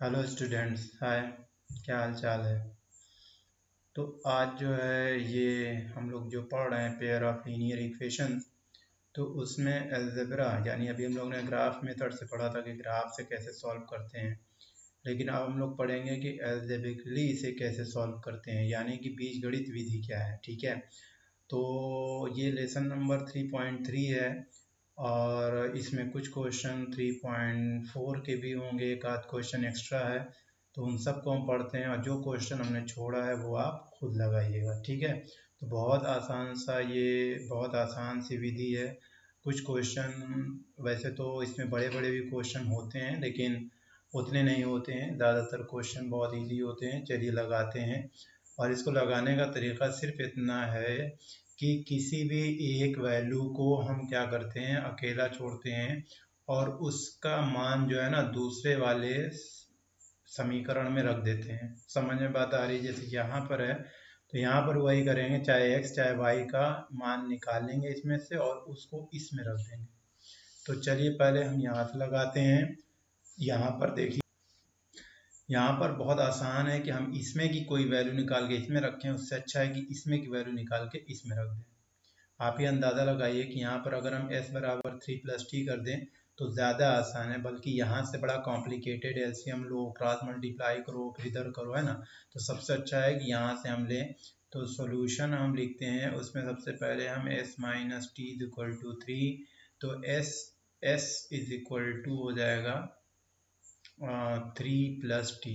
Hello students, हाय। क्या हाल चाल है? तो आज जो है ये हम लोग जो पढ़ रहे हैं पेयर ऑफ लीनियर इक्वेशंस, तो उसमें अलजेब्रा यानी अभी हम लोग ने ग्राफ मेथड से पढ़ा था कि ग्राफ से कैसे सॉल्व करते हैं। लेकिन अब हम लोग पढ़ेंगे कि अलजेब्रिकली इसे कैसे सॉल्व करते हैं, यानी कि बीजगणित विधि क्या है। ठीक है, तो ये लेसन नंबर 3.3 है और इसमें कुछ क्वेश्चन 3.4 के भी होंगे, एक आध क्वेश्चन एक्स्ट्रा है। तो उन सबको हम पढ़ते हैं और जो क्वेश्चन हमने छोड़ा है वो आप खुद लगाइएगा। ठीक है, तो बहुत आसान सी विधि है। कुछ क्वेश्चन वैसे तो इसमें बड़े बड़े भी क्वेश्चन होते हैं, लेकिन उतने नहीं होते हैं। ज़्यादातर क्वेश्चन बहुत इजी होते हैं। चलिए लगाते हैं। और इसको लगाने का तरीका सिर्फ इतना है कि किसी भी एक वैल्यू को हम क्या करते हैं, अकेला छोड़ते हैं और उसका मान जो है ना दूसरे वाले समीकरण में रख देते हैं। समझ में बात आ रही है? जैसे यहाँ पर है तो यहाँ पर वही करेंगे, चाहे x चाहे y का मान निकालेंगे इसमें से और उसको इसमें रख देंगे। तो चलिए पहले हम यहाँ से लगाते हैं। यहाँ पर देखिए, यहाँ पर बहुत आसान है कि हम इसमें की कोई वैल्यू निकाल के इसमें रखें, उससे अच्छा है कि इसमें की वैल्यू निकाल के इसमें रख दें। आप ये अंदाज़ा लगाइए कि यहाँ पर अगर हम s बराबर 3+t कर दें तो ज़्यादा आसान है, बल्कि यहाँ से बड़ा कॉम्प्लिकेटेड है। एलसीएम लो, क्रॉस मल्टीप्लाई करो, फिर इधर करो, है ना। तो सबसे अच्छा है कि यहाँ से हम लें। तो सॉल्यूशन हम लिखते हैं, उसमें सबसे पहले हम s minus t is equal to 3। तो s इज इक्वल टू हो जाएगा 3+t।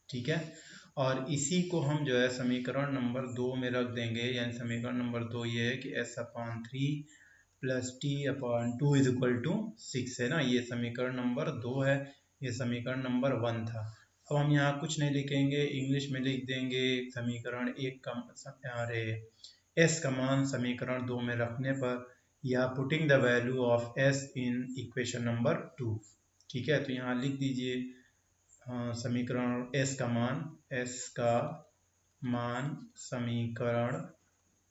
ठीक है, और इसी को हम जो है समीकरण नंबर 2 में रख देंगे। यानी समीकरण नंबर 2 ये है कि s/3+t/2 इज इक्वल टू 6 है ना। ये समीकरण नंबर 2 है, ये समीकरण नंबर 1 था। अब हम यहाँ कुछ नहीं लिखेंगे, इंग्लिश में लिख देंगे समीकरण 1 का अरे s का मान समीकरण 2 में रखने पर, या putting the value of s in equation number 2। ठीक है, तो यहाँ लिख दीजिए समीकरण s का मान समीकरण,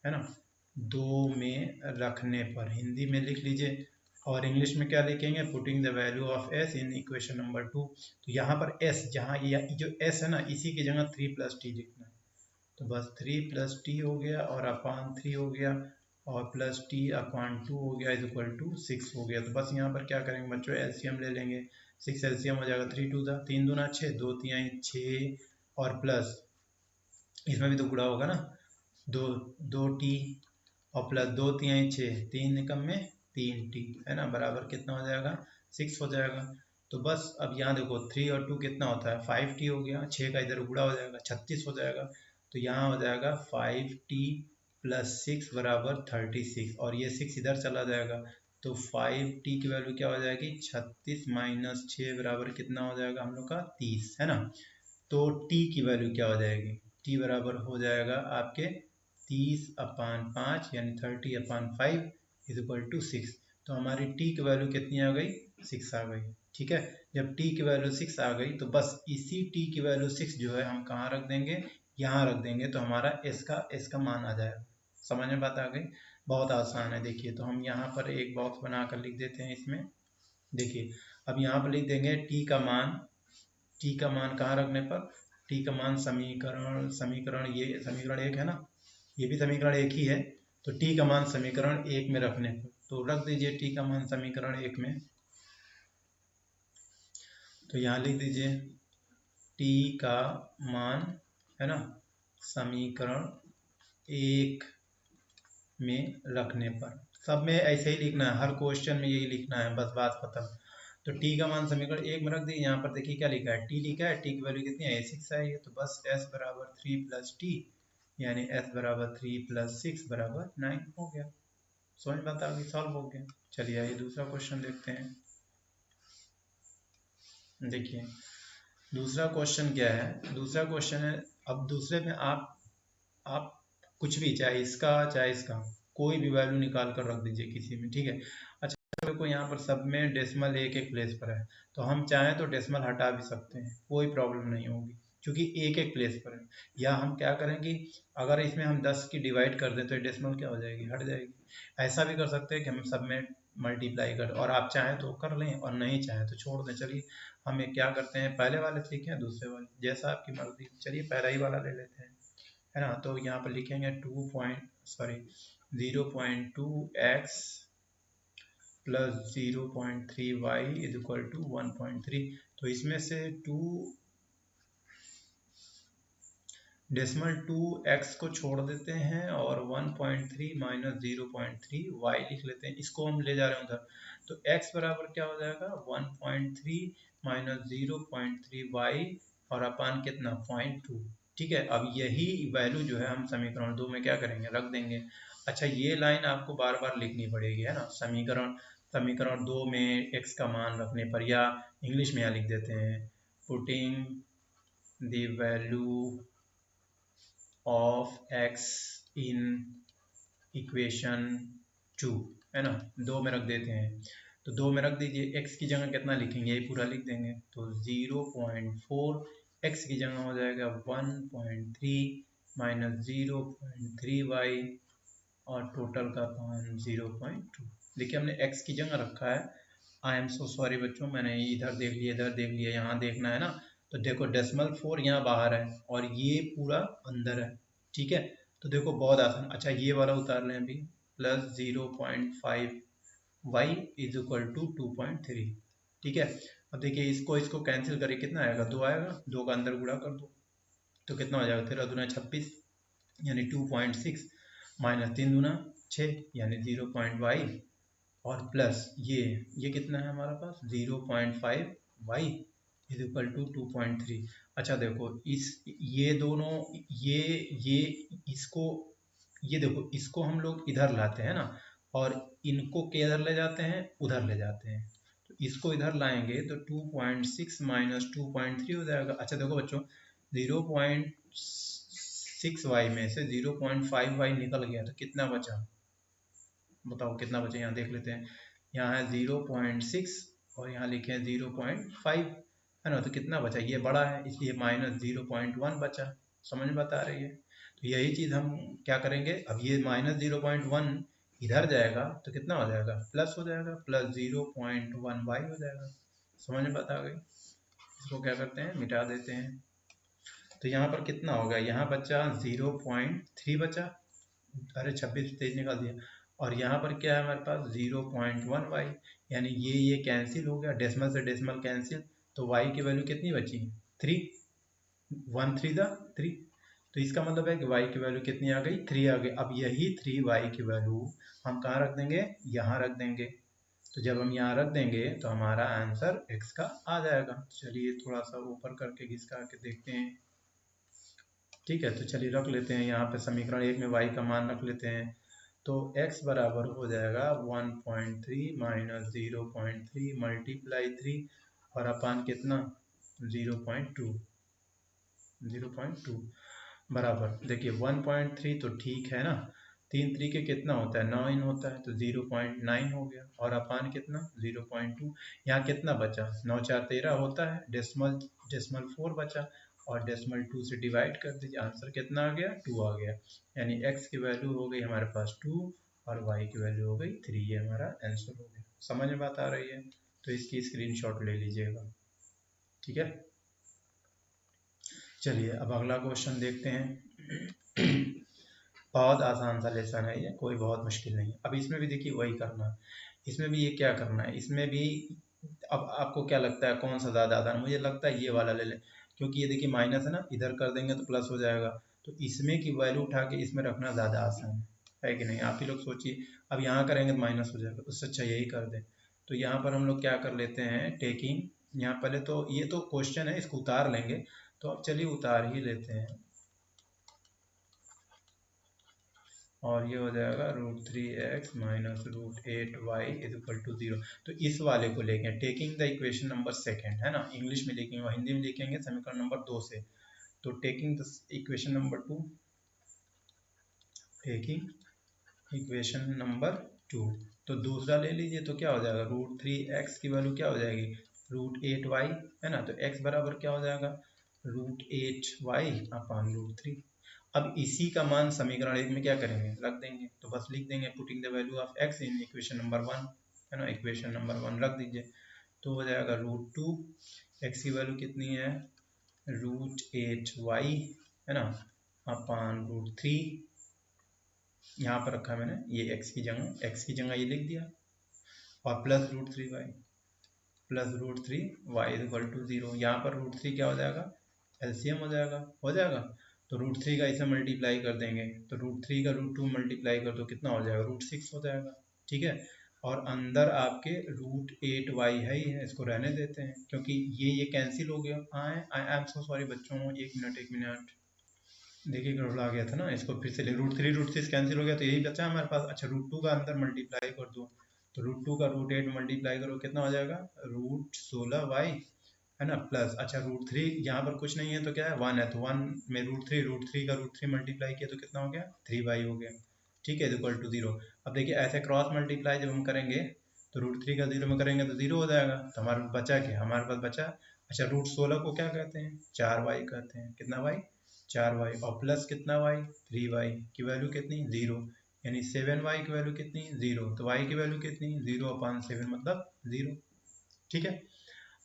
है ना, 2 में रखने पर, हिंदी में लिख लीजिए। और इंग्लिश में क्या लिखेंगे? Putting the value of s in equation number 2। तो यहाँ पर s, जहाँ ये जो s है ना, इसी की जगह 3+t लिखना है। तो बस 3+t हो गया और अपान 3 हो गया और प्लस टी अपान 2 हो गया इज इक्वल टू 6 हो गया। तो बस यहाँ पर क्या करेंगे बच्चों, एलसीएम ले लेंगे। 6 एलसीएम हो जाएगा 3 2 3 दूना 6, 2 3 6 और प्लस इसमें भी तो गुणा होगा ना, 2t और प्लस 2 3 6, 3 निकम में 3t, है ना, बराबर कितना हो जाएगा? 6 हो जाएगा। तो बस अब यहाँ देखो 3 और 2 कितना होता है? 5t हो गया। 6 का इधर गुणा हो जाएगा, 36 हो जाएगा। तो यहाँ हो जाएगा 5t प्लस 6 बराबर 36, और ये 6 इधर चला जाएगा। तो 5t की वैल्यू क्या हो जाएगी? 36 माइनस 6 बराबर कितना हो जाएगा हम लोग का? 30, है ना। तो t की वैल्यू क्या हो जाएगी? t बराबर हो जाएगा आपके 30/5 यानी 30/5 इज इक्वल टू 6। तो हमारी t की वैल्यू कितनी आ गई? 6 आ गई। ठीक है, जब t की वैल्यू 6 आ गई तो बस इसी t की वैल्यू 6 जो है हम कहाँ रख देंगे? यहाँ रख देंगे। तो हमारा s का मान आ जाएगा। समझ में बात आ गई? बहुत आसान है। देखिए, तो हम यहाँ पर एक बॉक्स बनाकर लिख देते हैं इसमें। देखिए, अब यहाँ पर लिख देंगे t का मान कहाँ रखने पर? t का मान समीकरण ये समीकरण 1 है ना, ये भी समीकरण 1 ही है। तो t का मान समीकरण 1 में रखने पर, तो रख दीजिए t का मान समीकरण 1 में। तो यहाँ लिख दीजिए t का मान, है ना, समीकरण 1 में रखने पर। सब में ऐसे ही लिखना है, हर क्वेश्चन में यही लिखना है, बस बात खत्म। तो t का मान समीकरण 1 में रख दिए। यहाँ पर देखिए क्या लिखा है, t लिखा है, t की वैल्यू कितनी है? 6 है ये। तो बस s बराबर 3+t यानी s बराबर 3+6 बराबर 9 हो गया। समझ में आता है? सॉल्व हो गया। चलिए आइए दूसरा क्वेश्चन देखते हैं। देखिए दूसरा क्वेश्चन क्या है। दूसरा क्वेश्चन है, अब दूसरे में आप कुछ भी, चाहे इसका कोई भी वैल्यू निकाल कर रख दीजिए किसी में। ठीक है, अच्छा देखो यहाँ पर सब में डेसिमल एक एक प्लेस पर है, तो हम चाहें तो डेसिमल हटा भी सकते हैं, कोई प्रॉब्लम नहीं होगी, क्योंकि एक एक प्लेस पर है। या हम क्या करें कि अगर इसमें हम 10 की डिवाइड कर दें तो डेसिमल क्या हो जाएगी? हट जाएगी। ऐसा भी कर सकते हैं कि हम सब में मल्टीप्लाई कर, और आप चाहें तो कर लें और नहीं चाहें तो छोड़ दें। चलिए हम ये क्या करते हैं, पहले वाले से लिखें दूसरे वाले, जैसा आपकी मर्जी। चलिए पहला ही वाला ले लेते हैं, है ना। तो यहाँ पर लिखेंगे 0.2x plus 0.3y is equal to 1.3। तो इसमें से 2.2x को छोड़ देते हैं और 1.3 माइनस 0.3y लिख लेते हैं, इसको हम ले जा रहे हैं उधर। तो x बराबर क्या हो जाएगा, 1.3 माइनस 0.3y और अपान कितना, 0.2। ठीक है, अब यही वैल्यू जो है हम समीकरण 2 में क्या करेंगे, रख देंगे। अच्छा, ये लाइन आपको बार बार लिखनी पड़ेगी, है ना। समीकरण 2 में x का मान रखने पर, या इंग्लिश में यहाँ लिख देते हैं, putting the value of x in equation 2, है ना, 2 में रख देते हैं। तो 2 में रख दीजिए, x की जगह कितना लिखेंगे, ये पूरा लिख देंगे। तो 0.4, x की जगह हो जाएगा 1.3 माइनस 0.3y और टोटल का मान 0.2। देखिए हमने x की जगह रखा है। आई एम सो सॉरी बच्चों, मैंने इधर देख लिया, यहाँ देखना है ना। तो देखो 0.4 यहाँ बाहर है और ये पूरा अंदर है, ठीक है। तो देखो बहुत आसान। अच्छा, ये वाला उतार लें अभी, plus 0.5y is equal to 2.3, ठीक है। अब देखिए इसको कैंसिल करें, कितना आएगा, 2 आएगा, 2 का अंदर गुणा कर दो तो कितना हो जाएगा, 13 दूना 26 यानी 2.6 माइनस 3 दूना 6 यानी 0.y और प्लस ये कितना है हमारे पास, 0.5y इज इक्वल टू 2.3। अच्छा देखो ये दोनों ये देखो इसको हम लोग इधर लाते हैं ना, और इनको किधर ले जाते हैं, उधर ले जाते हैं। तो इसको इधर लाएंगे तो 2.6 माइनस 2.3 हो जाएगा। अच्छा देखो बच्चों, 0.6y में से 0.5y निकल गया तो कितना बचा, बताओ कितना बचे, यहाँ देख लेते हैं। यहाँ है 0.6 और यहाँ लिखे हैं 0.5, है ना। तो कितना बचा, ये बड़ा है इसलिए माइनस 0.1 बचा। समझ में बता रही है। तो यही चीज़ हम क्या करेंगे, अब ये माइनस 0.1 इधर जाएगा तो कितना हो जाएगा, प्लस हो जाएगा, प्लस 0.1y हो जाएगा। समझ में बता गई। इसको क्या करते हैं, मिटा देते हैं। तो यहाँ पर कितना होगा, यहाँ बचा 0.3 बचा, अरे 26 तेज निकाल दिया। और यहाँ पर क्या है हमारे पास, 0.1y, यानी ये कैंसिल हो गया, डेसिमल से डेसिमल कैंसिल। तो y की वैल्यू कितनी बची, 3, 1 3 3। तो इसका मतलब है कि y की वैल्यू कितनी आ गई, 3 आ गई। अब यही 3y की वैल्यू हम कहाँ रख देंगे, यहाँ रख देंगे। तो जब हम यहाँ रख देंगे तो हमारा आंसर x का आ जाएगा। चलिए थोड़ा सा ऊपर करके घिसका के देखते हैं, ठीक है। तो चलिए रख लेते हैं यहाँ पे, समीकरण 1 में y का मान रख लेते हैं। तो x बराबर हो जाएगा 1.3 माइनस 0.3 मल्टीप्लाई 3 और अपान कितना, 0.2 बराबर, देखिए 1.3 तो ठीक है ना, 3 3 कितना होता है, 9 होता है, तो 0.9 हो गया और अपान कितना, 0.2। यहाँ कितना बचा, 9 4 13 होता है, डेसिमल 4 बचा और डेसिमल 2 से डिवाइड कर दीजिए, आंसर कितना आ गया, 2 आ गया। यानी x की वैल्यू हो गई हमारे पास 2 और y की वैल्यू हो गई 3, ये हमारा आंसर हो गया। समझ में बात आ रही है। तो इसकी स्क्रीनशॉट ले लीजिएगा, ठीक है। चलिए अब अगला क्वेश्चन देखते हैं। बहुत आसान सा लेसन है ये, कोई बहुत मुश्किल नहीं। अब इसमें भी देखिए वही करना है, इसमें भी ये क्या करना है, इसमें भी अब आपको क्या लगता है कौन सा ज़्यादा आसान है, मुझे लगता है ये वाला ले लें, क्योंकि ये देखिए माइनस है ना, इधर कर देंगे तो प्लस हो जाएगा। तो इसमें की वैल्यू उठा के इसमें रखना ज़्यादा आसान है कि नहीं, आप ही लोग सोचिए। अब यहाँ करेंगे तो माइनस हो जाएगा, उससे अच्छा यही कर दें। तो यहाँ पर हम लोग क्या कर लेते हैं, टेकिंग, यहाँ पहले तो ये तो क्वेश्चन है, इसको उतार लेंगे। तो अब चलिए उतार ही लेते हैं और ये हो जाएगा √3x minus √8y is equal to 0। तो इस वाले को लेंगे, taking the equation number second, है ना, इंग्लिश में लिखेंगे और हिंदी में लिखेंगे समीकरण नंबर 2 से। तो taking the equation number 2, taking equation number 2, तो दूसरा ले लीजिए। तो क्या हो जाएगा, √3x की वैल्यू क्या हो जाएगी, √8y, है ना। तो x बराबर क्या हो जाएगा, √8y अपान √3। अब इसी का मान समीकरण 1 में क्या करेंगे, रख देंगे। तो बस लिख देंगे, putting the value of x in equation number 1। है ना, इक्वेशन नंबर 1 रख दीजिए। तो हो जाएगा √2, एक्स की वैल्यू कितनी है √8y, है ना, अपान √3, यहाँ पर रखा मैंने ये x की जगह ये लिख दिया, और प्लस √3y इक्वल टू 0। यहाँ पर √3 क्या हो जाएगा, एलसीएम हो जाएगा। तो √3 का इसे मल्टीप्लाई कर देंगे, तो √3 का √2 मल्टीप्लाई कर दो, कितना हो जाएगा √6 हो जाएगा, ठीक है। और अंदर आपके √8y है ही है, इसको रहने देते हैं क्योंकि ये कैंसिल हो गया। आई एम सो सॉरी बच्चों, एक मिनट, देखिए गड़बड़ा गया था ना, इसको फिर से √6 कैंसिल हो गया, तो यही बचा हमारे पास। अच्छा, √2 का अंदर मल्टीप्लाई कर दो, तो √2 का √8 मल्टीप्लाई करो, कितना हो जाएगा √16y, है ना, प्लस अच्छा √3 यहाँ पर कुछ नहीं है तो क्या है 1 है, तो 1 में √3 का √3 मल्टीप्लाई किया तो कितना हो गया 3y हो गया, ठीक है, इक्वल टू 0। अब देखिए ऐसे क्रॉस मल्टीप्लाई जब हम करेंगे तो √3 का 0 में करेंगे तो 0 हो जाएगा, तो हमारे पास बचा क्या, हमारे पास बचा अच्छा √16 को क्या कहते हैं 4y कहते हैं, कितना y 4y, और प्लस कितना y 3y की वैल्यू कितनी 0, यानी 7y की वैल्यू कितनी 0, तो y की वैल्यू कितनी 0/7 मतलब 0, ठीक है।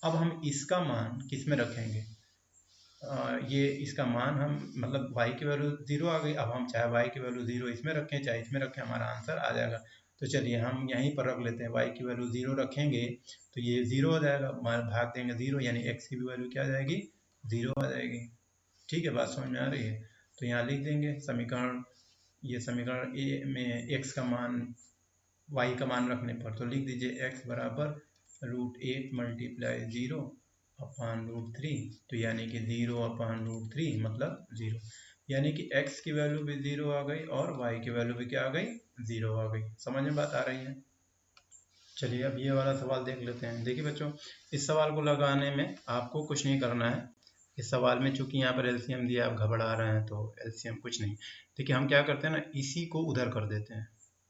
अब हम इसका मान किस में रखेंगे, ये इसका मान हम मतलब y की वैल्यू 0 आ गई, अब हम चाहे y की वैल्यू 0 इसमें रखें चाहे इसमें रखें, हमारा आंसर आ जाएगा। तो चलिए हम यहीं पर रख लेते हैं, y की वैल्यू 0 रखेंगे तो ये 0 हो जाएगा, भाग देंगे 0, यानी x की भी वैल्यू क्या आ जाएगी 0 आ जाएगी, ठीक है, बात समझ में आ रही है। तो यहाँ लिख देंगे समीकरण, ये समीकरण ए में x का मान y का मान रखने पर, तो लिख दीजिए x बराबर √8 मल्टीप्लाई 0 अपान √3, तो यानी कि 0/√3 मतलब 0, यानी कि x की वैल्यू भी 0 आ गई और y की वैल्यू भी क्या आ गई 0 आ गई। समझ में बात आ रही है। चलिए अब ये वाला सवाल देख लेते हैं। देखिए बच्चों, इस सवाल को लगाने में आपको कुछ नहीं करना है। इस सवाल में चूंकि यहाँ पर एलसीएम दिया, आप घबरा रहे हैं तो एलसीएम कुछ नहीं। देखिए हम क्या करते हैं ना, इसी को उधर कर देते हैं,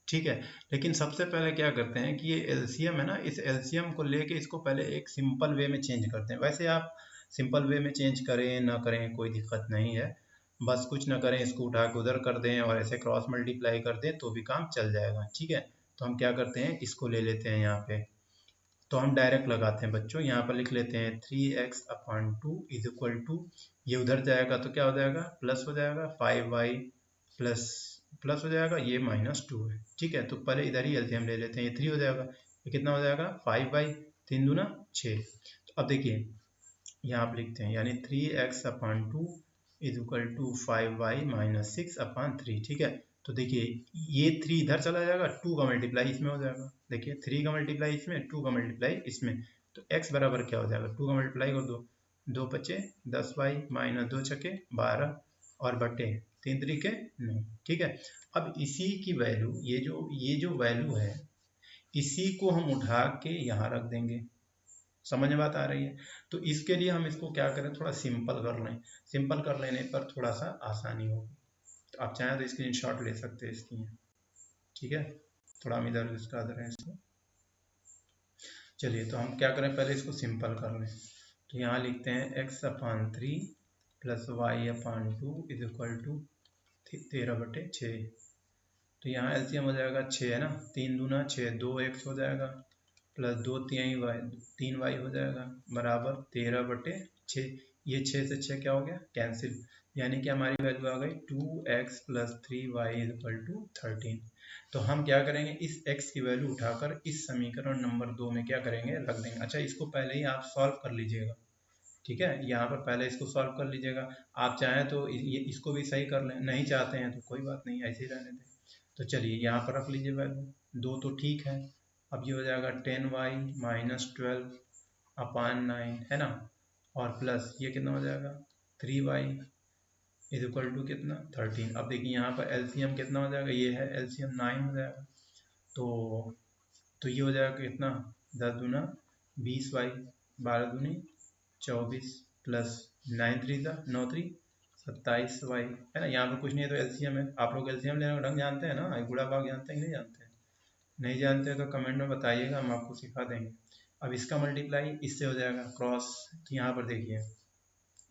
ठीक है। लेकिन सबसे पहले क्या करते हैं कि ये एलसीएम है ना, इस एलसीएम को लेके इसको पहले एक सिंपल वे में चेंज करते हैं। वैसे आप सिंपल वे में चेंज करें ना करें कोई दिक्कत नहीं है, बस कुछ ना करें, इसको उठा के उधर कर दें और ऐसे क्रॉस मल्टीप्लाई कर दें तो भी काम चल जाएगा, ठीक है। तो हम क्या करते हैं, इसको ले लेते हैं यहाँ पे, तो हम डायरेक्ट लगाते हैं बच्चों, यहाँ पर लिख लेते हैं 3x/2 इज इक्वल टू, ये उधर जाएगा तो क्या हो जाएगा प्लस हो जाएगा 5y प्लस हो जाएगा, ये -2 है, ठीक है। तो पहले इधर ही एलसीएम ले लेते हैं, ये 3 हो जाएगा, ये कितना हो जाएगा 5y, 3 दूना 6। तो अब देखिए यहाँ पर लिखते हैं, यानी 3x/2 is equal to 5y - 6/3, ठीक है। तो देखिए ये 3 इधर चला जाएगा, 2 का मल्टीप्लाई इसमें हो जाएगा, देखिए 3 का मल्टीप्लाई इसमें, 2 का मल्टीप्लाई इसमें, तो x बराबर क्या हो जाएगा 2 का मल्टीप्लाई कर दो, 2 बचे 10y - 2 छके 12 और बटे 3 तरीके 9, ठीक है। अब इसी की वैल्यू, ये जो वैल्यू है इसी को हम उठा के यहाँ रख देंगे। समझ में बात आ रही है। तो इसके लिए हम इसको क्या करें, थोड़ा सिंपल कर लें, सिंपल कर लेने पर थोड़ा सा आसानी होगी। तो आप चाहें तो स्क्रीनशॉट ले सकते हैं इसकी, ठीक है। थोड़ा हम इधर इसका दे रहे हैं इसको। चलिए तो हम क्या करें, पहले इसको सिंपल कर लें। तो यहाँ लिखते हैं x/3 plus y/2 is equal to 13/6। तो यहाँ एलसीएम हो जाएगा 6 है ना, 3 दूना 6, 2x हो जाएगा प्लस 2 3y हो जाएगा बराबर 13/6। ये 6 से 6 क्या हो गया कैंसिल, यानी कि हमारी वैल्यू आ गई 2x + 3y = 13। तो हम क्या करेंगे, इस x की वैल्यू उठाकर इस समीकरण नंबर 2 में क्या करेंगे रख देंगे। अच्छा इसको पहले ही आप सॉल्व कर लीजिएगा, ठीक है, यहाँ पर पहले इसको सॉल्व कर लीजिएगा। आप चाहें तो इसको भी सही कर लें, नहीं चाहते हैं तो कोई बात नहीं, ऐसे ही रहने दें। तो चलिए यहाँ पर रख लीजिए वैल्यू, 2 तो ठीक है। अब ये हो जाएगा 10y - 12/9 है ना, और प्लस ये कितना हो जाएगा 3y = कितना 13। अब देखिए यहाँ पर एलसीएम कितना हो जाएगा, ये है एलसीएम 9 हो जाएगा, तो ये हो जाएगा कितना 10 दूना 20y 12 दूनी 24 प्लस 9 3 9 3 27y है ना। यहाँ पर कुछ नहीं है तो एलसीएम है। आप लोग एलसीएम लेने का ढंग जानते हैं ना, गुणा भाग जानते हैं कि नहीं जानते हैं? नहीं जानते हैं तो कमेंट में बताइएगा, हम आपको सिखा देंगे। अब इसका मल्टीप्लाई इससे हो जाएगा क्रॉस, तो यहाँ पर देखिए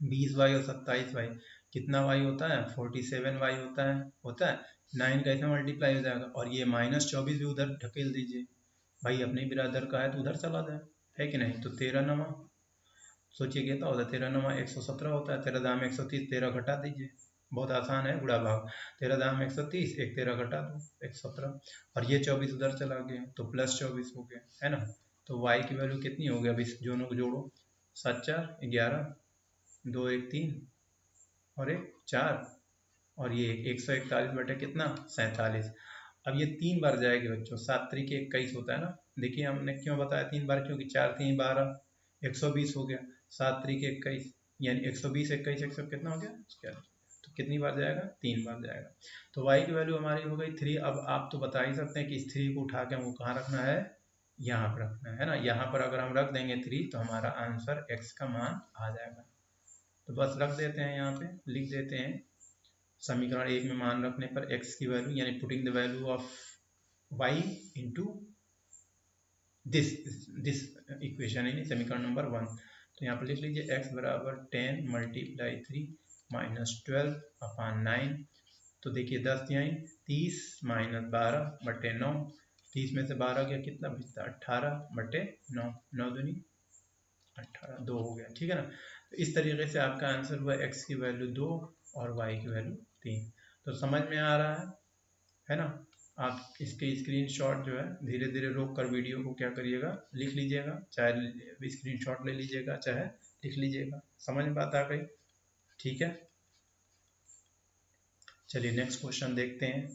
20y और 27y, कितना y होता है 47y होता है 9 का इसमें मल्टीप्लाई हो जाएगा, और ये -24 भी उधर ढकेल दीजिए, भाई अपने बिरादर का है तो उधर चला जाए, है कि नहीं। तो 13 नवा, सोचिए कितना होता है, 13 नवा 117 होता है, 13 दाम 130, 13 घटा दीजिए, बहुत आसान है बुढ़ा भाग। 13 दाम 130, एक 13 घटा दो 117, और ये 24 उधर चला गया तो प्लस 24 हो गया, है ना। तो y की वैल्यू कितनी हो गई, अब इस दोनों को जोड़ो, 7 4 11, 2 1 3 और 1 4, और ये 141 बटे कितना 47। अब ये 3 बार जाएगी बच्चों, 7 तरीके 21 होता है ना। देखिए हमने क्यों बताया 3 बार, क्योंकि 4 3 12, 120 हो गया, 7 तरीके 21, यानी 120 21 100 कितना हो गया क्या, तो कितनी बार जाएगा, 3 बार जाएगा। तो y की वैल्यू हमारी हो गई 3। अब आप तो बता ही सकते हैं कि इस 3 को उठा के हमको कहाँ रखना है, यहाँ पर रखना है ना। यहाँ पर अगर हम रख देंगे 3 तो हमारा आंसर x का मान आ जाएगा। तो बस रख देते हैं, यहाँ पे लिख देते हैं, समीकरण 1 में मान रखने पर x की वैल्यू, यानी putting the value of y into this equation, यानी समीकरण नंबर 1। तो यहाँ पर लिख लीजिए x बराबर 10 मल्टीप्लाई 3 माइनस 12 अपॉन 9। तो देखिए 10 यहाँ 30 माइनस 12 बटे 9, 30 में से 12 गया कितना बचता 18 बटे 9, 9 दूनी 18, 2 हो गया, ठीक है ना। तो इस तरीके से आपका आंसर हुआ x की वैल्यू 2 और y की वैल्यू 3। तो समझ में आ रहा है ना। आप इसके स्क्रीनशॉट जो है धीरे धीरे रोक कर वीडियो को क्या करिएगा, लिख लीजिएगा, चाहे स्क्रीनशॉट ले लीजिएगा चाहे लिख लीजिएगा। समझ में बात आ गई, ठीक है। चलिए नेक्स्ट क्वेश्चन देखते हैं।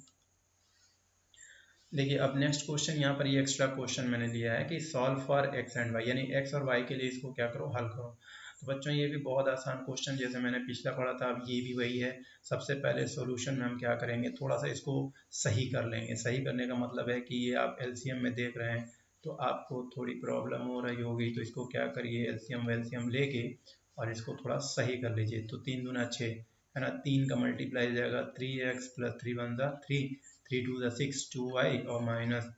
देखिए अब नेक्स्ट क्वेश्चन, यहाँ पर ये एक्स्ट्रा क्वेश्चन मैंने लिया है कि solve for x and y, यानी एक्स और वाई के लिए इसको क्या करो, हल करो। तो बच्चों ये भी बहुत आसान क्वेश्चन, जैसे मैंने पिछला पढ़ा था अब ये भी वही है। सबसे पहले सॉल्यूशन में हम क्या करेंगे, थोड़ा सा इसको सही कर लेंगे। सही करने का मतलब है कि ये आप एलसीएम में देख रहे हैं तो आपको थोड़ी प्रॉब्लम हो रही होगी, तो इसको क्या करिए, एलसीएम वेलसीएम लेके और इसको थोड़ा सही कर लीजिए। तो 3 दूना 6 है ना, 3 का मल्टीप्लाई हो जाएगा 3x प्लस 3 वन ज़ा 3, 3 टू द 6 2y और माइनस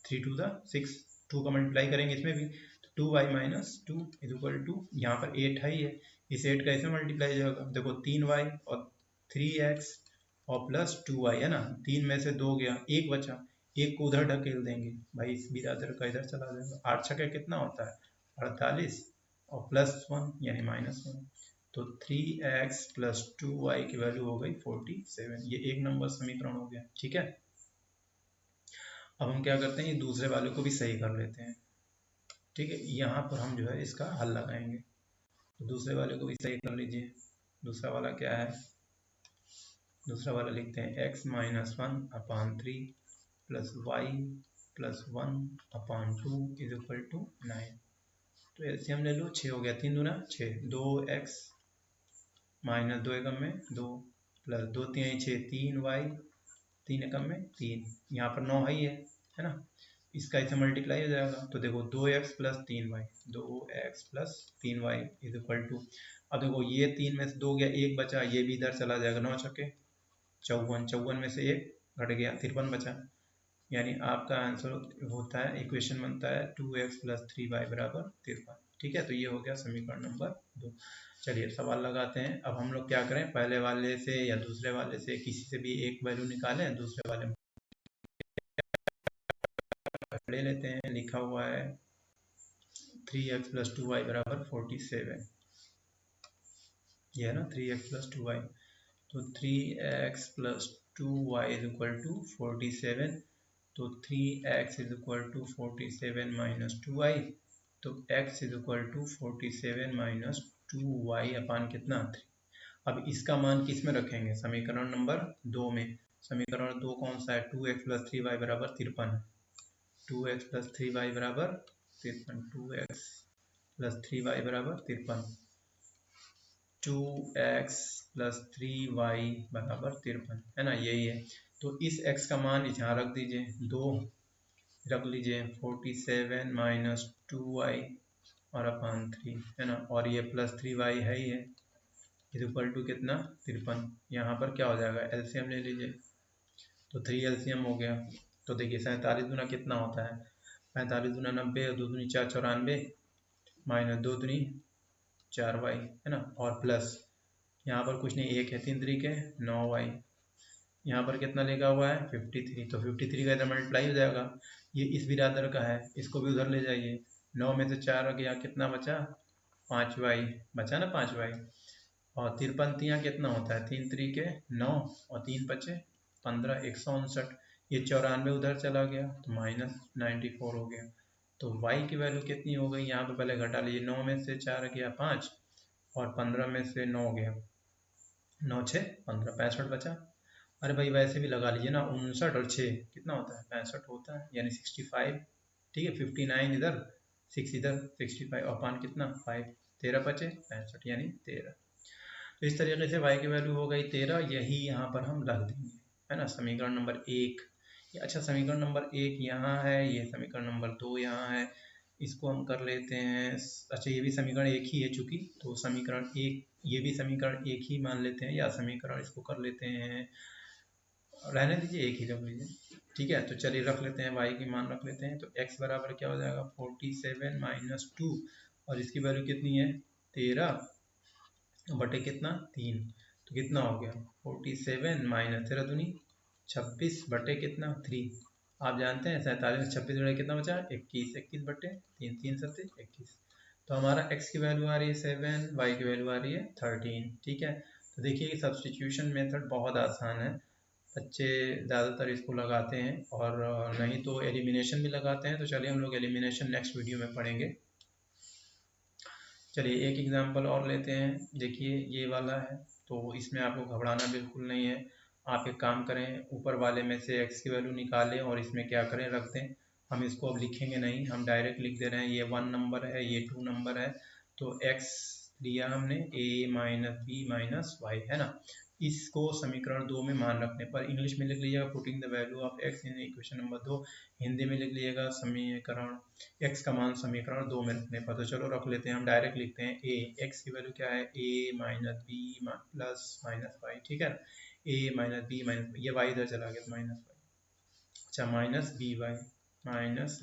3 टू द 6, 2 का मल्टीप्लाई करेंगे इसमें भी तो 2y minus 2 is equal to, यहाँ पर 8 है ही है, इस 8 का इसमें मल्टीप्लाई जाएगा, देखो 3y और 3x और प्लस 2y है ना, 3 में से 2 गया, एक बचा, एक को उधर ढकेल देंगे भाई, इस बिरादर का इधर चला जाएगा, 8 छक्के कितना होता है 48 और प्लस 1 यानी माइनस 1, तो 3x प्लस 2y की वैल्यू हो गई 47। ये एक नंबर समीकरण हो गया, ठीक है। अब हम क्या करते हैं, ये दूसरे वाले को भी सही कर लेते हैं, ठीक है। यहाँ पर हम जो है इसका हल लगाएंगे, तो दूसरे वाले को भी सही कर लीजिए। दूसरा वाला क्या है, दूसरा वाला लिखते हैं x minus 1 upon 3 plus y plus 1 upon 2 is equal to 9। तो एलसीएम ले लो, 6 हो गया, 3 दूना 6, 2x माइनस 2 एकम में 2 प्लस 2 3 6, 3y 3 एकम में 3, यहाँ पर 9 है ना, इसका इसे मल्टीप्लाई हो जाएगा, तो देखो 2x plus 3y, 2x plus 3y is equal to, अब देखो ये 3 में से 2 गया, एक बचा, ये भी इधर चला जाएगा, 9 छक्के 54, 54 में से एक घट गया, 53 बचा, यानी आपका आंसर होता है, इक्वेशन बनता है 2x प्लस 3y बराबर 53, ठीक है। तो ये हो गया समीकरण नंबर 2। चलिए सवाल लगाते हैं। अब हम लोग क्या करें, पहले वाले से या दूसरे वाले से किसी से भी एक वैल्यू निकालें, दूसरे वाले ले लेते हैं। लिखा हुआ है 3x प्लस 2y बराबर 47, ये है ना 3x प्लस 2y, तो 3x plus 2y is equal to 47, तो 3x is equal to 47 minus 2y, तो x is equal to 47 minus 2y upon कितना 3। अब इसका मान किस में रखेंगे, समीकरण नंबर 2 में। समीकरण 2 कौन सा है, 2x प्लस 3y बराबर 53, 2x प्लस 3y बराबर 53, 2x प्लस 3y बराबर 53, 2x प्लस 3y बराबर 53, है ना, यही है। तो इस x का मान यहाँ रख दीजिए, 2 रख लीजिए, 47 माइनस 2y और अपान 3, है ना, और ये प्लस 3y है ही है, इज इक्वल टू कितना 53। यहाँ पर क्या हो जाएगा, एलसीएम ले लीजिए, तो 3 एलसीएम हो गया, तो देखिए 47 गुना कितना होता है, 45 गुना 90 और 2 दूनी 4 94 माइनस 2 दूनी 4y, है ना, और प्लस यहाँ पर कुछ नहीं, एक है 3 तरीके 9y, यहाँ पर कितना लिखा हुआ है 53, तो 53 का इधर मल्टीप्लाई हो जाएगा, ये इस बिरादर का है, इसको भी उधर ले जाइए। 9 में से 4 गया, कितना बचा? 5y बचा ना, 5y। और 53 तियाँ कितना होता है? 3 3 9 और 3 बचे 15, 159। ये 94 उधर चला गया तो -94 हो गया। तो y की वैल्यू कितनी हो गई? यहाँ पे पहले घटा लीजिए। 9 में से 4 गया 5 और 15 में से 9 गया, 9 6 15, 65 बचा। अरे भाई वैसे भी लगा लीजिए ना, 59 और 6 कितना होता है? 65 होता है, यानी 65। ठीक है, 59 इधर, 6 इधर, 65 और 5 कितना? 5, 13 बचे 65 यानी 13। तो इस तरीके से y की वैल्यू हो गई 13, यही यहाँ पर हम रख देंगे, है ना, समीकरण नंबर 1। अच्छा, समीकरण नंबर 1 यहाँ है, ये समीकरण नंबर 2 यहाँ है, इसको हम कर लेते हैं। अच्छा, ये भी समीकरण एक ही है चूंकि, तो समीकरण एक, ये भी समीकरण एक ही मान लेते हैं, या समीकरण इसको कर लेते हैं, रहने दीजिए, एक ही रख लीजिए। ठीक है, तो चलिए रख लेते हैं, y की मान रख लेते हैं। तो x बराबर क्या हो जाएगा? 47 - 2, और इसकी वैल्यू कितनी है? 13 बटे कितना? 3। तो कितना हो गया? 47 माइनस 13 दूनी 26 बटे कितना? 3। आप जानते हैं 47 में 26 बटे कितना बचा? 21, 21 बटे 3, 3 7 21। तो हमारा x की वैल्यू आ रही है 7, y की वैल्यू आ रही है 13। ठीक है, तो देखिए कि सब्सटीट्यूशन मेथड बहुत आसान है, बच्चे ज़्यादातर इसको लगाते हैं, और नहीं तो एलिमिनेशन भी लगाते हैं। तो चलिए हम लोग एलिमिनेशन नेक्स्ट वीडियो में पढ़ेंगे। चलिए एक एग्जांपल और लेते हैं। देखिए ये वाला है, तो इसमें आपको घबराना बिल्कुल नहीं है। आप एक काम करें, ऊपर वाले में से x की वैल्यू निकालें और इसमें क्या करें? रख दें। हम इसको अब लिखेंगे नहीं, हम डायरेक्ट लिख दे रहे हैं। ये 1 नंबर है, ये 2 नंबर है, तो x लिया हमने a minus b minus y, है ना। इसको समीकरण 2 में मान रखने पर, इंग्लिश में लिख लीजिएगा putting the value of x in equation number 2, Hindi में लिख लीजिएगा समीकरण x का मान समीकरण 2 में रखने पर। तो चलो रख लेते हैं, हम डायरेक्ट लिखते हैं a, x की वैल्यू क्या है? a minus b plus minus y. ठीक है, a माइनस बी माइनस, ये y इधर चला गया तो माइनस वाई। अच्छा, minus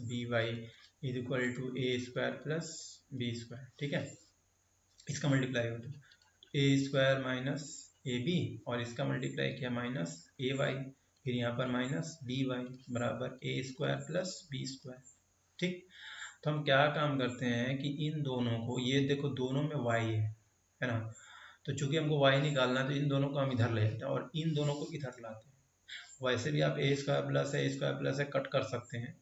b y is equal to a square plus b square. ठीक है, इसका मल्टीप्लाई हो तो a square minus a b, और इसका मल्टीप्लाई किया माइनस ए वाई, फिर यहाँ पर माइनस बी वाई बराबर ए स्क्वायर प्लस बी स्क्वायर। ठीक, तो हम क्या काम करते हैं कि इन दोनों को, ये देखो दोनों में y है ना, तो चूंकि हमको y निकालना है तो इन दोनों को हम इधर ले जाते हैं और इन दोनों को इधर लाते हैं। वैसे भी आप ए स्क्वायर प्लस है कट कर सकते हैं,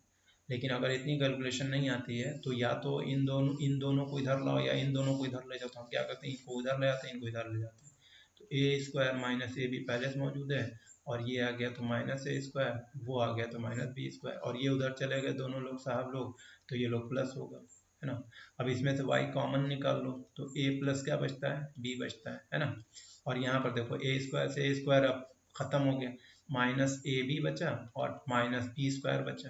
लेकिन अगर इतनी कैलकुलेशन नहीं आती है तो या तो इन दोनों को इधर लाओ या इन दोनों को इधर ले जाओ। तो हम क्या करते हैं, इनको उधर ले आते हैं, इनको इधर ले जाते हैं। तो a square minus a B पहले से मौजूद है, और ये आ गया तो माइनस ए स्क्वायर, वो आ गया तो माइनस बी स्क्वायर, और ये उधर चले गए दोनों लोग साहब लोग, तो ये लोग प्लस होगा, है ना। अब इसमें से y कॉमन निकाल लो तो a प्लस क्या बचता है? b बचता है ना। और यहाँ पर देखो ए स्क्वायर से ए स्क्वायर अब खत्म हो गया, माइनस ए बी बचा और माइनस बी स्क्वायर बचा।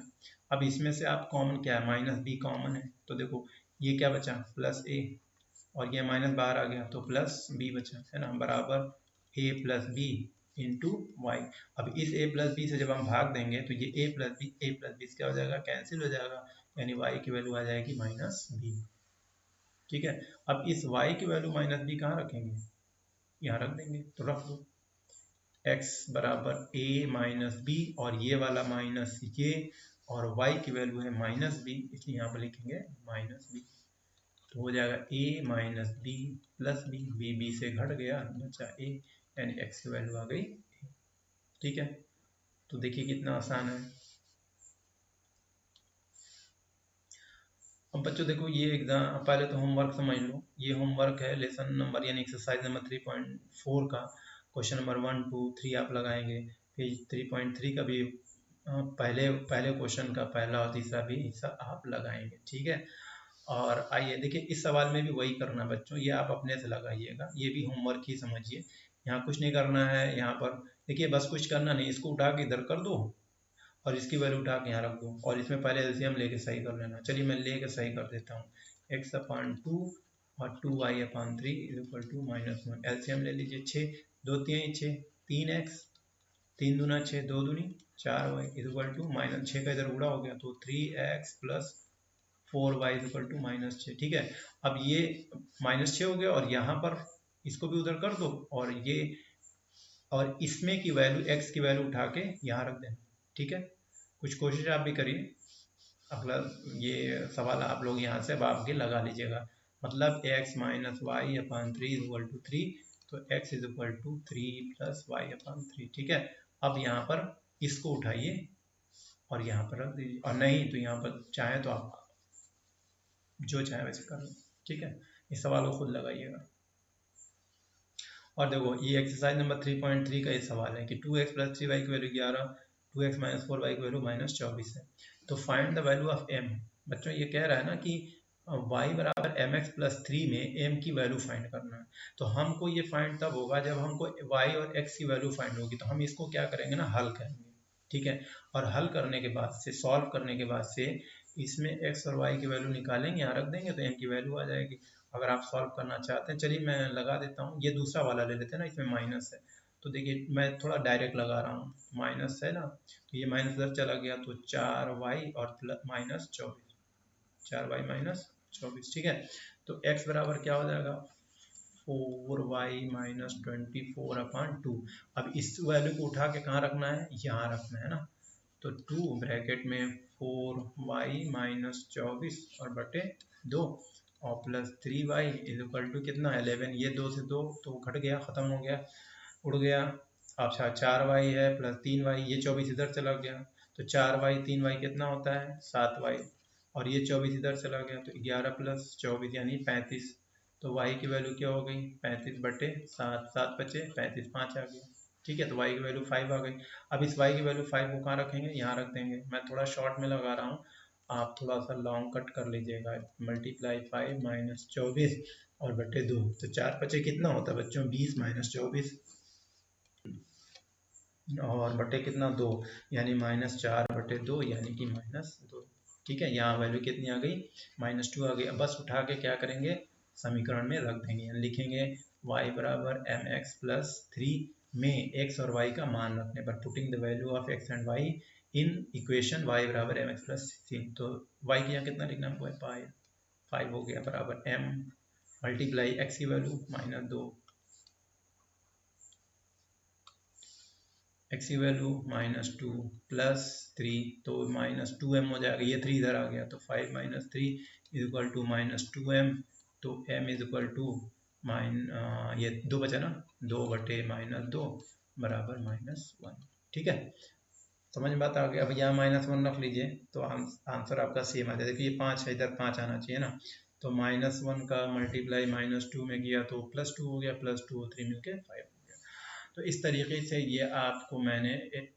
अब इसमें से आप कॉमन क्या है? माइनस बी कॉमन है, तो देखो ये क्या बचा? प्लस ए, और ये माइनस बाहर आ गया तो प्लस बी बचा, है ना, बराबर a plus b into y. अब इस a प्लस बी से जब हम भाग देंगे तो ये a प्लस बी क्या हो जाएगा? कैंसिल हो जाएगा, यानी y की वैल्यू आ जाएगी माइनस बी। ठीक है, अब इस y की वैल्यू माइनस बी कहाँ रखेंगे? यहाँ रख देंगे, तो रख दो x बराबर a माइनस बी, और ये वाला माइनस ये, और y की वैल्यू है माइनस बी, इसलिए यहाँ पर लिखेंगे माइनस बी। तो हो जाएगा a minus b plus b, b से घट गया बचा a, यानी x की वैल्यू आ गई a। ठीक है, तो देखिए कितना आसान है। अब बच्चों देखो ये एग्जाम, पहले तो होमवर्क समझ लो। ये होमवर्क है लेसन नंबर यानी एक्सरसाइज नंबर 3.4 का क्वेश्चन नंबर 1 2 3 आप लगाएंगे। पेज 3.3 का भी पहले क्वेश्चन का पहला और तीसरा भी हिस्सा आप लगाएंगे। ठीक है, और आइए देखिए इस सवाल में भी वही करना बच्चों, ये आप अपने से लगाइएगा, ये भी होमवर्क ही समझिए। यहाँ कुछ नहीं करना है, यहाँ पर देखिए बस कुछ करना नहीं, इसको उठा के इधर कर दो और इसकी वैल्यू उठा के यहाँ रख दो, और इसमें पहले एलसीएम लेके सही कर लेना। चलिए मैं लेके सही कर देता हूँ, x/2 और 2y/3 is equal to -1। LCM ले लीजिए, 6 2 3 6, 3x 3 दूना 6, 2 दूनी 4y इज इक्वल टू -6 का इधर उड़ा हो गया तो 3x plus 4y is equal to -6। ठीक है, अब ये -6 हो गया, और यहाँ पर इसको भी उधर कर दो, और ये और इसमें की वैल्यू x की वैल्यू उठा के यहाँ रख देना। ठीक है, कुछ कोशिश आप भी करिए। अगला ये सवाल आप लोग यहाँ से अब आपके लगा लीजिएगा, मतलब x minus y upon 3 is equal to 3, तो x is equal to 3 plus y upon 3। ठीक है, अब यहाँ पर इसको उठाइए और यहाँ पर रख दीजिए, और नहीं तो यहाँ पर चाहे तो आप जो चाहे वैसे कर लो। ठीक है, इस सवाल को खुद लगाइएगा। और देखो ये एक्सरसाइज नंबर 3.3 का ये सवाल है कि 2x प्लस 3y की वैल्यू 11, 2x माइनस 4y की वैल्यू माइनस 24 है, तो find the value of m। बच्चों ये कह रहा है ना कि y बराबर mx प्लस 3 में m की वैल्यू फाइंड करना है, तो हमको ये फाइंड तब होगा जब हमको y और x की वैल्यू फाइंड होगी, तो हम इसको क्या करेंगे ना, हल करेंगे। ठीक है, और हल करने के बाद से, सॉल्व करने के बाद से इसमें x और y की वैल्यू निकालेंगे, यहाँ रख देंगे तो m की वैल्यू आ जाएगी। अगर आप सॉल्व करना चाहते हैं, चलिए मैं लगा देता हूँ, ये दूसरा वाला ले लेते हैं ना, इसमें माइनस है, तो देखिए मैं थोड़ा डायरेक्ट लगा रहा हूँ, माइनस है ना, तो ये माइनस इधर चला गया, तो 4y और प्लस माइनस 24, 4y माइनस 24। ठीक है, तो x बराबर क्या हो जाएगा, 4y माइनस 24 अपॉन 2। अब इस वैल्यू को उठा के कहाँ रखना है, यहाँ रखना है ना, तो 2 ब्रैकेट में 4y माइनस 24 और बटे 2 और plus 3y is equal to कितना, 11। ये 2 से 2 तो घट गया, ख़त्म हो गया, उड़ गया। अच्छा 4y है प्लस 3y, ये 24 इधर चला गया, तो 4y 3y कितना होता है, 7y, और ये 24 इधर चला गया, तो 11 प्लस 24 यानी 35। तो y की वैल्यू क्या हो गई, 35 बटे 7, 7 बचे 35, 5 आ गया। ठीक है, तो y की वैल्यू 5 आ गई। अब इस y की वैल्यू 5 को कहाँ रखेंगे, यहाँ रख देंगे। मैं थोड़ा शॉर्ट में लगा रहा हूँ, आप थोड़ा सा लॉन्ग कट कर लीजिएगा। मल्टीप्लाई 5 माइनस 24 और बटे 2, तो 4 बचे कितना होता है बच्चों, 20 माइनस 24 और बटे कितना 2, यानी माइनस 4 बटे 2 यानी कि माइनस 2। ठीक है, यहाँ वैल्यू कितनी आ गई, -2 आ गई। अब बस उठा के क्या करेंगे, समीकरण में रख देंगे, यानी लिखेंगे y बराबर mx प्लस 3 में x और y का मान रखने पर, putting the value of x and y in equation y बराबर mx प्लस 3, तो y की यहाँ कितना लिखना है, 5 हो गया, बराबर m मल्टीप्लाई x की वैल्यू -2, x की वैल्यू -2 प्लस 3, तो -2m हो जाएगा, ये 3 इधर आ गया, तो 5 minus 3 is equal to -2m, तो m इज इक्वल टू ये 2 बचा ना, 2 बटे -2 बराबर -1। ठीक है, समझ में बात आ गई। अब यहाँ -1 रख लीजिए, तो आंसर आपका सेम आ जाए। देखिए ये 5 है, इधर 5 आना चाहिए ना, तो -1 का मल्टीप्लाई -2 में किया तो +2 हो गया, +2 और 3 मिलके 5 हो गया। तो इस तरीके से ये आपको मैंने एक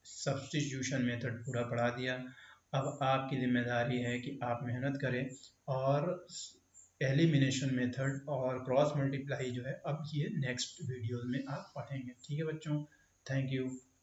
सब्स्टिट्यूशन मेथड पूरा पढ़ा दिया। अब आपकी जिम्मेदारी है कि आप मेहनत करें और एलिमिनेशन मेथड और क्रॉस मल्टीप्लाई जो है, अब ये नेक्स्ट वीडियो में आप पढ़ेंगे। ठीक है बच्चों, थैंक यू।